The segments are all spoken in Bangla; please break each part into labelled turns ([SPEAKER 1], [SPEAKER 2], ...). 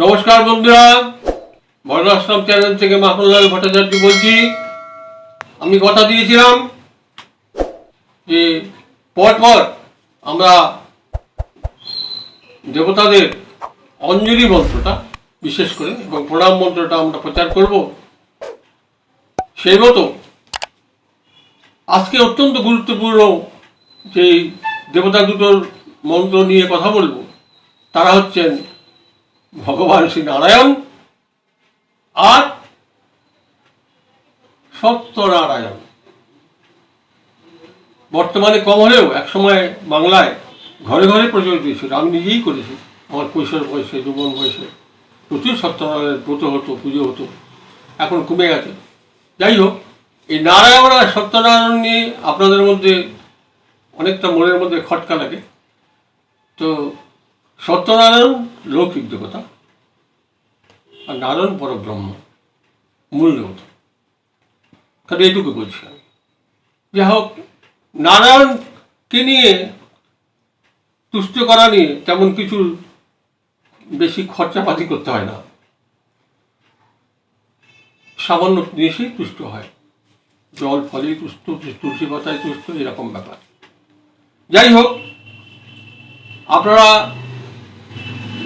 [SPEAKER 1] নমস্কার বন্ধুরা, বর্ণাশ্রম চ্যানেল থেকে মাখনলাল ভট্টাচার্য বলছি। আমি কথা দিয়েছিলাম যে পর আমরা দেবতাদের অঞ্জলি মন্ত্রটা বিশেষ করে এবং প্রণাম মন্ত্রটা আমরা প্রচার করব। সেই মতো আজকে অত্যন্ত গুরুত্বপূর্ণ যে দেবতা দুটোর মন্ত্র নিয়ে কথা বলবো, তারা হচ্ছেন ভগবান শ্রী নারায়ণ আর সত্যনারায়ণ। বর্তমানে কম হলেও একসময় বাংলায় ঘরে ঘরে প্রচলিত ছিল। আমি নিজেই করেছি, আমার কৈশোর বয়সে, যৌবন বয়সে প্রচুর সত্যনারায়ণের ব্রত হতো, পুজো হতো। এখন কমে গেছে। যাই হোক, এই নারায়ণ আর সত্যনারায়ণ নিয়ে আপনাদের মধ্যে অনেকটা মনের মধ্যে খটকা লাগে। তো সত্যনারায়ণ লৌকিক দেবতা আর নারায়ণ পরব্রহ্ম, মূল দেবতা। তাহলে এইটুকু বলছি আমি। যাই হোক, নারায়ণকে নিয়ে তুষ্ট করা নিয়ে তেমন কিছু বেশি খরচাপাতি করতে হয় না, সামান্য জিনিসেই তুষ্ট হয়। জল ফলেই তুষ্ট, তুলসী পাতায় তুষ্ট, এরকম ব্যাপার। যাই হোক, আপনারা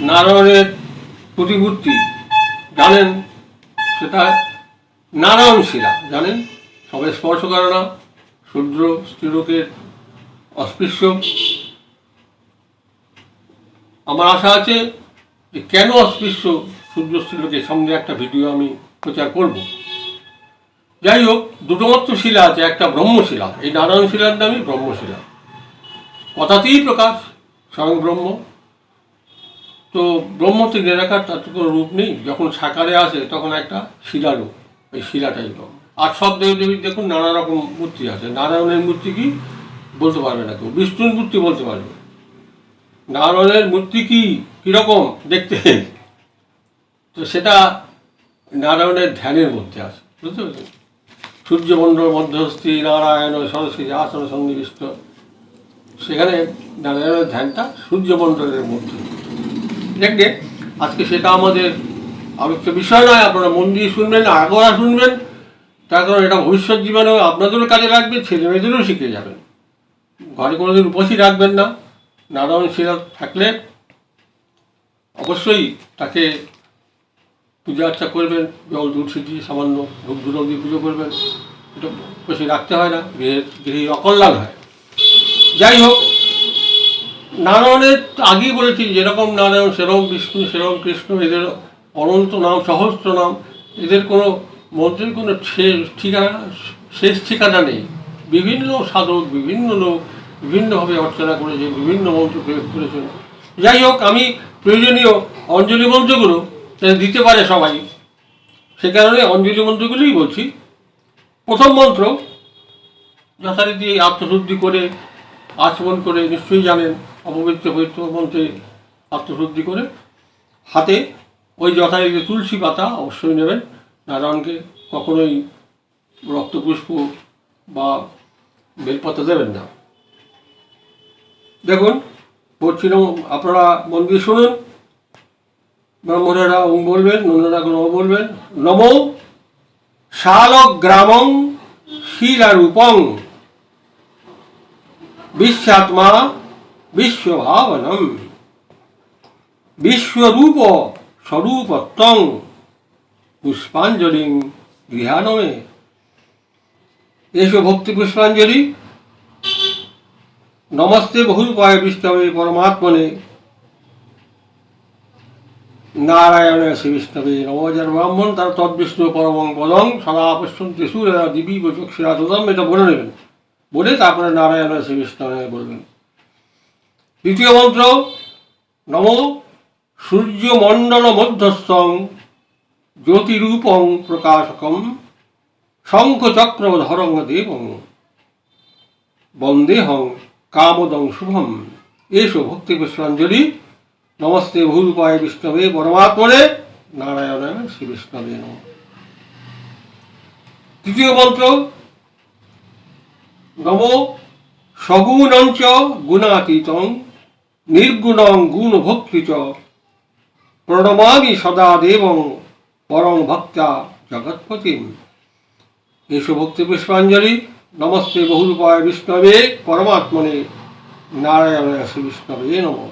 [SPEAKER 1] নারায়ণের প্রতিমূর্তি জানেন, সেটা নারায়ণ শিলা জানেন, সবাই স্পর্শ করে না। শূদ্র স্ত্রীলোকের অস্পৃশ্য। আমার আশা আছে যে কেন অস্পৃশ্য শূদ্র স্ত্রীলোকের সামনে একটা ভিডিও আমি প্রচার করব। যাই হোক, দুটো মাত্র শিলা আছে, একটা ব্রহ্মশিলা। এই নারায়ণ শিলার নামই ব্রহ্মশিলা, কথাতেই প্রকাশ স্বয়ং ব্রহ্ম। তো ব্রহ্ম তো নিরাকার, তার তো কোনো রূপ নেই। যখন সাকারে আসে তখন একটা শিলা রূপ, এই শিলাটাই ব্রহ্ম। আর সব দেবদেবীর দেখুন নানা রকম মূর্তি আছে। নারায়ণের মূর্তি কি বলতে পারবে না কেউ, বিষ্ণুর মূর্তি বলতে পারবে। নারায়ণের মূর্তি কি কীরকম দেখতে, তো সেটা নারায়ণের ধ্যানের মধ্যে আছে, বুঝতে পেরেছেন? সূর্যমণ্ডল মধ্যস্থি নারায়ণ সরস্বতী আসন সন্নিবিষ্ট, সেখানে নারায়ণের ধ্যানটা সূর্যমণ্ডলের মধ্যে। দেখবে আজকে সেটা আমাদের আলোচ্য বিষয় নয়। আপনারা মন দিয়ে শুনবেন, আগোয়া শুনবেন, তার কারণ এটা ভবিষ্যৎ জীবনেও আপনাদেরও কাজে লাগবে, ছেলে মেয়েদেরও শিখে যাবেন। ঘরে কোনোদিন উপসী রাখবেন না। নারায়ণ শিলা থাকলে অবশ্যই তাকে পূজা আর্চা করবেন, জল দুধ ছিটিয়ে সামান্য ধূপ ধুলো দিয়ে পুজো করবেন। এটা উপসী রাখতে হয় না, গৃহে অকল্যাণ হয়। যাই হোক, নারায়ণের আগেই বলেছি, যেরকম নারায়ণ সেরকম বিষ্ণু, সেরকম কৃষ্ণ। এদের অনন্ত নাম, সহস্র নাম। এদের কোনো মন্ত্রের কোনো শেষ ঠিকানা নেই। বিভিন্ন সাধক, বিভিন্ন লোক বিভিন্নভাবে অর্চনা করেছে, বিভিন্ন মন্ত্র প্রয়োগ করেছেন। যাই হোক, আমি প্রয়োজনীয় অঞ্জলি মন্ত্রগুলো দিতে পারে সবাই, সে কারণে অঞ্জলি মন্ত্রগুলোই বলছি। প্রথম মন্ত্র যথারীতি আত্মশুদ্ধি করে আচমন করে, নিশ্চয়ই জানেন, অপবিত্র পবিত্র মন্ত্রে আত্মশুদ্ধি করে হাতে ওই যথারীতি তুলসী পাতা অবশ্যই নেবেন। নারায়ণকে কখনোই রক্তপুষ্প বা বেলপাতা দেবেন না। দেখুন পড়ছিলাম, আপনারা মন দিয়ে শুনুন। ব্রাহ্মণেরা ওম বলবেন, নন্দরা নম বলবেন। নম শালগ্রামং শিলারূপং বিশ্বাত্মা বিশ্বভাবনম বিশ্বরূপ স্বরূপত্বং পুষ্পাঞ্জলিং গৃহাণমে। এসো ভক্তি পুষ্পাঞ্জলি। নমস্তে বহুরূপায় বিষ্ণবে পরমাত্মনে নারায়ণ শ্রী বিষ্ণবে নমোজর ব্রাহ্মণ তার তদ্বিষ্ণু পরমং পদং সদা পশ্যন্তি সূর্যা দিবি চক্ষুরা দদম। এটা বলে নেবেন, বলে তারপরে নারায়ণ শ্রী বিষ্ণবে বলবেন। দ্বিতীয় মন্ত্র, নম সূর্যমণ্ডল মধ্যস্থং জ্যোতিরূপং প্রকাশকম শঙ্খচক্রধরং দেবং বন্দেহং কামদং শুভম। এসো ভক্তি পুষ্পাঞ্জলি। নমস্তে ভূরূপায় বিষ্ণবে পরমাত্মনে নারায়ণ শ্রী বিষ্ণবে নমঃ। তৃতীয় মন্ত্র, নম সগুণঞ্চ গুণাতীতং নির্গুণং গুণভক্তি চ প্রণমামি সদা দেবং পরং ভক্তা জগৎপতিম। এসো ভক্তি পুষ্পাঞ্জলি। নমস্তে বহুরূপায় বিষ্ণবে পরমাত্মনে নারায়ণায় শ্রী বিষ্ণবে নমঃ।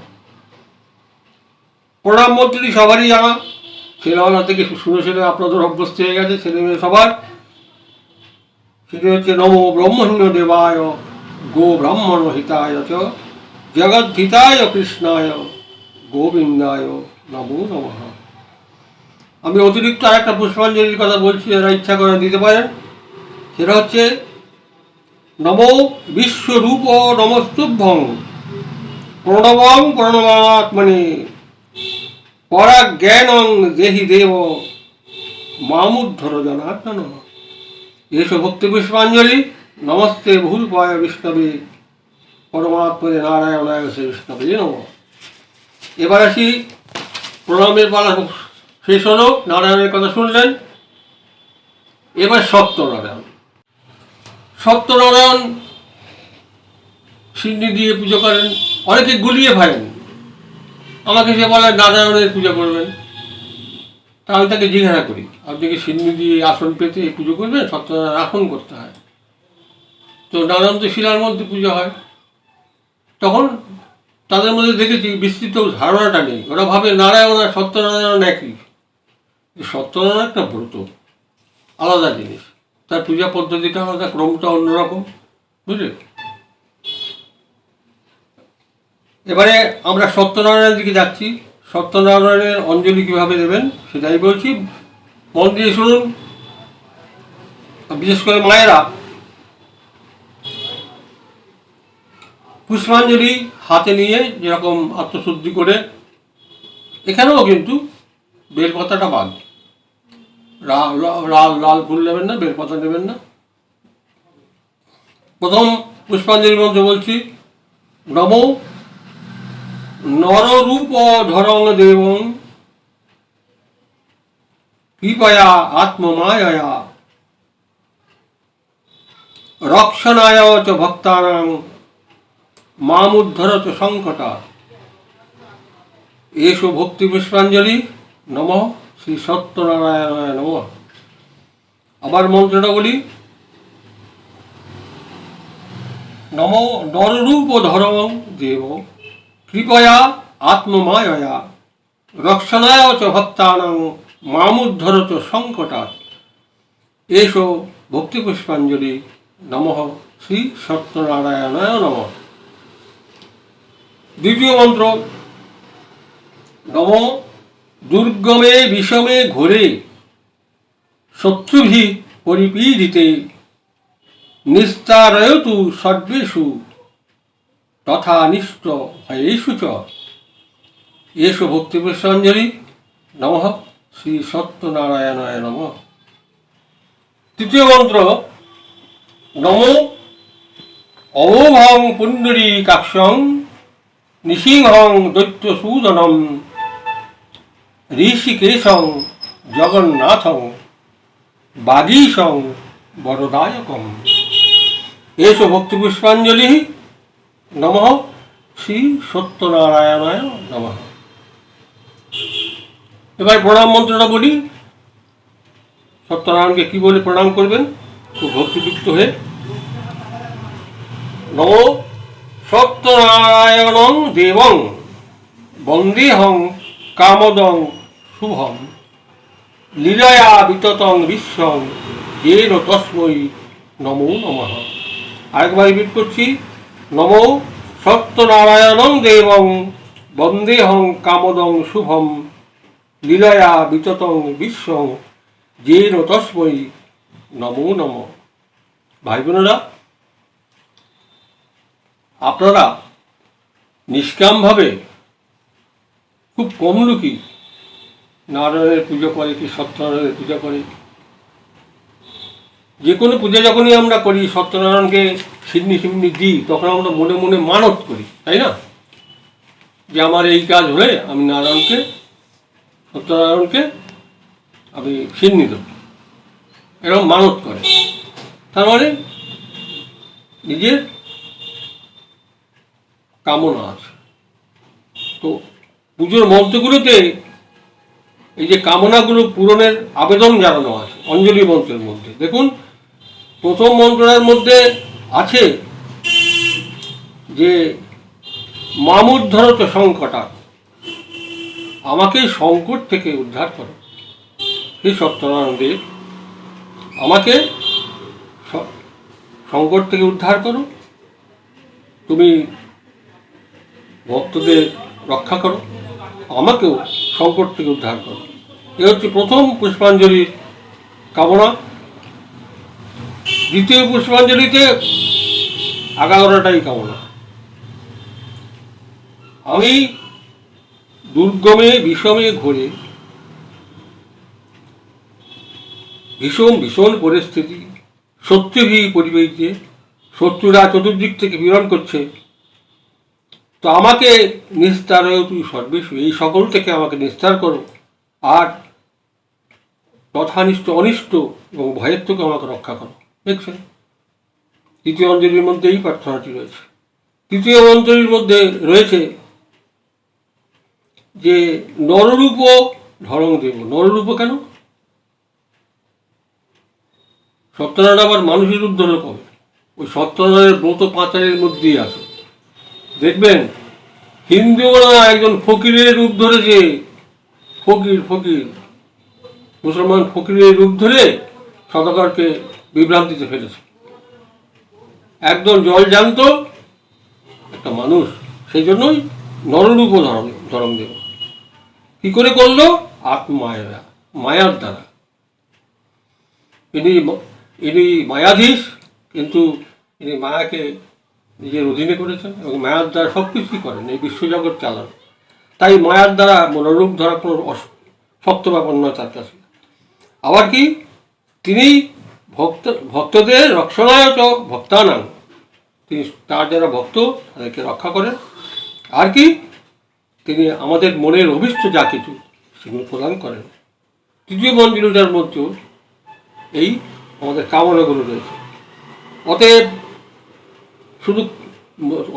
[SPEAKER 1] প্রণাম মন্ত্রী সবারই জানা, ছেলেবেলা থেকে শুনে শুনে আপনাদের অভ্যস্ত হয়ে গেছে, ছেলে মেয়ে সবার। সেটি হচ্ছে নমো ব্রহ্মণ্য দেবায় গো ব্রাহ্মণ হিতায় চ জগদ্ধিতায় কৃষ্ণায় গোবিন্দায় নমো নমঃ। আমি অতিরিক্ত আরেকটা পুষ্পাঞ্জলির কথা বলছি, যারা ইচ্ছা করে দিতে পারেন। সেটা হচ্ছে নমো বিশ্বরূপ নমস্তুভ্যং প্রণবং প্রণমাত্মনে পরাজ্ঞানং দেহি দেব মামুদ্ধর জনার্দন। এসো ভক্তি পুষ্পাঞ্জলি। নমস্তে বহুরূপায় বিষ্ণবে পরমাত্মনে নারায়ণায় শ্রী বিষ্ণবে নমঃ। এবার আসি, প্রণামের পালা শেষ হলো, নারায়ণের কথা শুনলেন। এবার সত্যনারায়ণ। সত্যনারায়ণ সিন্নি দিয়ে পুজো করেন, অনেকে গুলিয়ে ফেলেন। আমাকে সে বলে নারায়ণের পূজা করবেন। তা আমি তাকে জিজ্ঞাসা করি, আপনি কি সিন্নি দিয়ে আসন পেতে পুজো করবেন? সত্যনারায়ণ আসন করতে হয়, তো নারায়ণ তো শিলার মধ্যে পুজো হয়। তখন তাদের মধ্যে দেখেছি বিস্তৃত ধারণাটা নেই। ওরা ভাবে নারায়ণ আর সত্যনারায়ণ একই। সত্যনারায়ণ একটা ব্রত, আলাদা জিনিস, তার পূজা পদ্ধতিটা আলাদা, ক্রমটা অন্যরকম, বুঝলে। এবারে আমরা সত্যনারায়ণের দিকে যাচ্ছি। সত্যনারায়ণের অঞ্জলি কীভাবে দেবেন সেটাই বলছি, মন দিয়ে শুনুন। বিশেষ করে মায়েরা পুষ্পাঞ্জলি হাতে নিয়ে যেরকম আত্মশুদ্ধি করে, এখানেও কিন্তু বেলপাতাটা বাদ, লাল লাল ফুল নেবেন না, বেলপাতা নেবেন না। প্রথম পুষ্পাঞ্জলির মধ্যে বলছি নমো নররূপ ধরং দেবং কৃপয়া আত্মমায়া রক্ষণায় চ ভক্তানাং মামুদ্ধর চ সংকটা। এসো ভক্তি পুষ্পাঞ্জলি। নমঃ শ্রী সত্যনারায়ণায় নমঃ। আবার মন্ত্রটা বলি, নমো নররূপ ধরং দেব কৃপয়া আত্মমায়া রক্ষণায় চ ভক্তানাং মামুদ্ধর চ সংকটা। এসো ভক্তি পুষ্পাঞ্জলি। নমঃ শ্রী সত্যনারায়ণায় নমঃ। দ্বিতীয় মন্ত্র, নমো দুর্গমে বিষমে ঘোরে শত্রুভি পরিপীড়িতে নিস্তারয়তু সর্বেষু তথা নিষ্ট ভয়েষু চ। এসো ভক্তি পুষ্পাঞ্জলি। নমঃ শ্রী সত্যনারায়ণায় নমঃ। তৃতীয় মন্ত্র, নমো অবোভং পুণ্ডরীকাক্ষং নৃসিংহং দৈত্যসূদনম ঋষিকেশং জগন্নাথং বাগীশং বরদায়কম। এসো ভক্তি পুষ্পাঞ্জলি। নমঃ শ্রী সত্যনারায়ণায় নমঃ। এবার প্রণাম মন্ত্রটা বলি। সত্যনারায়ণকে কি বলে প্রণাম করবেন খুব ভক্তিযুক্ত হয়ে? নমো সত্যনারায়ণং দেবং বন্দেহং কামদং শুভম লীলয়া বিততং বিশ্বং येन তস্मै নমো নমঃ। আরেকবার রিপিট করছি, নমো সত্যনারায়ণং দেবং বন্দেহং কামদং শুভম লীলয়া বিততং বিশ্বং येन তস্मै নমো নমঃ। ভাই বোনেরা, আপনারা নিষ্কামভাবে খুব কম লোকই নারায়ণের পুজো করে কি সত্যনারায়ণের পূজা করে। যে কোনো পূজা যখনই আমরা করি, সত্যনারায়ণকে সিন্নি সিন্নি দিই, তখন আমরা মনে মনে মানত করি, তাই না? যে আমার এই কাজ হলে আমি সত্যনারায়ণকে আমি সিন্নি দেব, এরকম মানত করে। তার মানে নিজের কামনা আছে। তো পুজোর মন্ত্রগুলোতে এই যে কামনাগুলো পূরণের আবেদন জানানো আছে অঞ্জলি মন্ত্রের মধ্যে। দেখুন, প্রথম মন্ত্রের মধ্যে আছে যে মামুদ্ধরত সংকটা, আমাকে সংকট থেকে উদ্ধার করো। হে সত্যনারায়ণ দেব, আমাকে সংকট থেকে উদ্ধার করো, তুমি ভক্তদের রক্ষা করো, আমাকেও সংকট থেকে উদ্ধার করো। এ হচ্ছে প্রথম পুষ্পাঞ্জলির কামনা। দ্বিতীয় পুষ্পাঞ্জলিতে 11টাই কামনা। আমি দুর্গমে বিষমে ঘুরে ভীষণ পরিস্থিতি, শত্রুভি পরিবেশে, শত্রুরা চতুর্দিক থেকে বিরণ করছে, তো আমাকে নিস্তার তুই সর্বেষু, এই সকল থেকে আমাকে নিস্তার করো, আর তথানিষ্ঠ অনিষ্ট এবং ভয়ের থেকে আমাকে রক্ষা করো। দেখছেন, তৃতীয় অঞ্জলির মধ্যে এই প্রার্থনাটি রয়েছে। তৃতীয় অঞ্জলির মধ্যে রয়েছে যে নররূপ ধরং দেব। নররূপ কেন? সত্যনারায়ণ আবার মানুষের রূপ ধরল কবে? ওই সত্যনারায়ণের ব্রত পাঁচারের মধ্যেই আছে। দেখবেন হিন্দুরা একজন ফকিরের রূপ ধরেছে, ফকির মুসলমান ফকিরের রূপ ধরে সদাগরকে বিভ্রান্তিতে ফেলেছে। একদম জল জানত একটা মানুষ, সেই জন্যই নররূপ ধরম দেব। কি করে করলো? মায়ার দ্বারা। ইনি মায়াধীশ, কিন্তু ইনি মায়াকে নিজের অধীনে করেছেন এবং মায়ার দ্বারা সব কিছুই করেন, এই বিশ্বজগৎ চালান। তাই মায়ার দ্বারা মনোরূপ ধরা কোনো শক্ত ব্যাপার নয় তার কাছে। আবার কি, তিনি ভক্তদের রক্ষণায় ভক্তানাং, তিনি তার যারা ভক্ত তাদেরকে রক্ষা করেন। আর কি, তিনি আমাদের মনের অভীষ্ট যা কিছু সেগুলো প্রদান করেন। তৃতীয় মঞ্জুরিটার মধ্যেও এই আমাদের কামনাগুলো রয়েছে। অতএব শুধু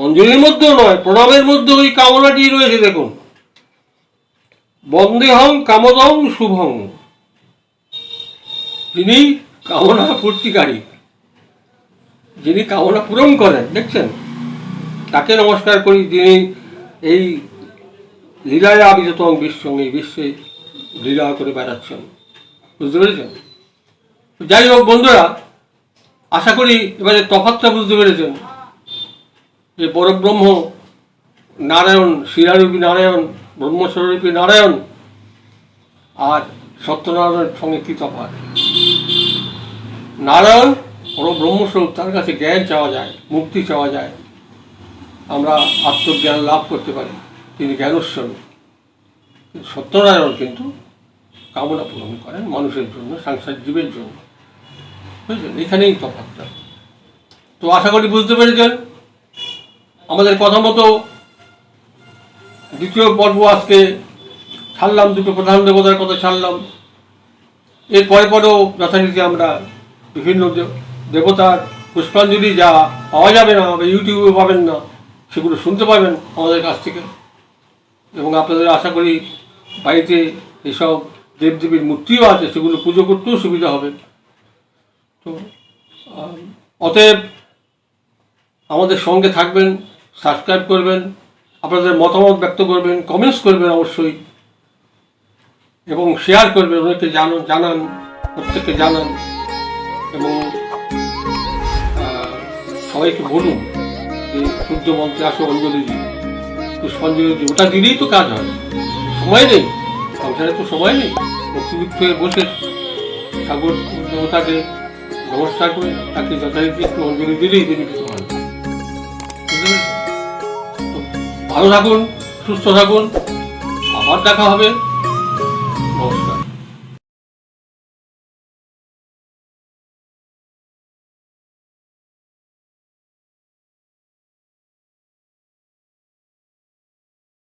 [SPEAKER 1] অঞ্জলির মধ্যেও নয়, প্রণামের মধ্যেও ওই কামনাটি রয়েছে। দেখুন, বন্দেহং কামদং শুভং, যিনি কামনা পূর্তিকারী, যিনি কামনা পূরণ করেন, দেখছেন, তাকে নমস্কার করি, যিনি এই লীলায় আবির্তং বিশ্বং, এই বিশ্বে লীলা করে বেড়াচ্ছেন। বুঝতে পেরেছেন? যাই হোক বন্ধুরা, আশা করি এবারে তফাৎটা বুঝতে পেরেছেন যে পরব্রহ্ম নারায়ণ, শিরারূপী নারায়ণ, ব্রহ্মস্বরূপী নারায়ণ আর সত্যনারায়ণের সঙ্গে কী তফাৎ। নারায়ণ পরব্রহ্মস্বরূপ, তার কাছে জ্ঞান চাওয়া যায়, মুক্তি চাওয়া যায়, আমরা আত্মজ্ঞান লাভ করতে পারি, তিনি জ্ঞানস্বরূপ। সত্যনারায়ণ কিন্তু কামনা পূরণ করেন মানুষের জন্য, সাংসারিক জীবের জন্য। বুঝলেন? এখানেই তফাৎটা। তো আশা করি বুঝতে পেরেছেন। আমাদের কথা মতো দ্বিতীয় পর্ব আজকে ছাড়লাম, দুটো প্রধান দেবতার কথা ছাড়লাম। এর পরেও যথারীতি আমরা বিভিন্ন দেবতার পুষ্পাঞ্জলি যা পাওয়া যাবে না বা ইউটিউবে পাবেন না, সেগুলো শুনতে পাবেন আমাদের কাছ থেকে। এবং আপনাদের আশা করি বাড়িতে এসব দেবদেবীর মূর্তিও আছে, সেগুলো পুজো করতেও সুবিধা হবে। তো অতএব আমাদের সঙ্গে থাকবেন, সাবস্ক্রাইব করবেন, আপনাদের মতামত ব্যক্ত করবেন, কমেন্টস করবেন অবশ্যই, এবং শেয়ার করবেন, অনেকে জানান, প্রত্যেককে জানান, এবং সবাইকে বলুন যে সূর্য মন্ত্রে আসো, অঞ্জলি দিন, পুষ্পাঞ্জলি দিন। ওটা দিলেই তো কাজ হয়। সময় নেই, সংসারে তো সময় নেই, অতিরিক্ত হয়ে বসে ঠাকুর দেবতাকে নমস্কার করে তাকে যথারীতি একটু অঞ্জলি দিলেই তিনি কিছু হন। ভালো থাকুন, সুস্থ থাকুন, আবার দেখা হবে। নমস্কার।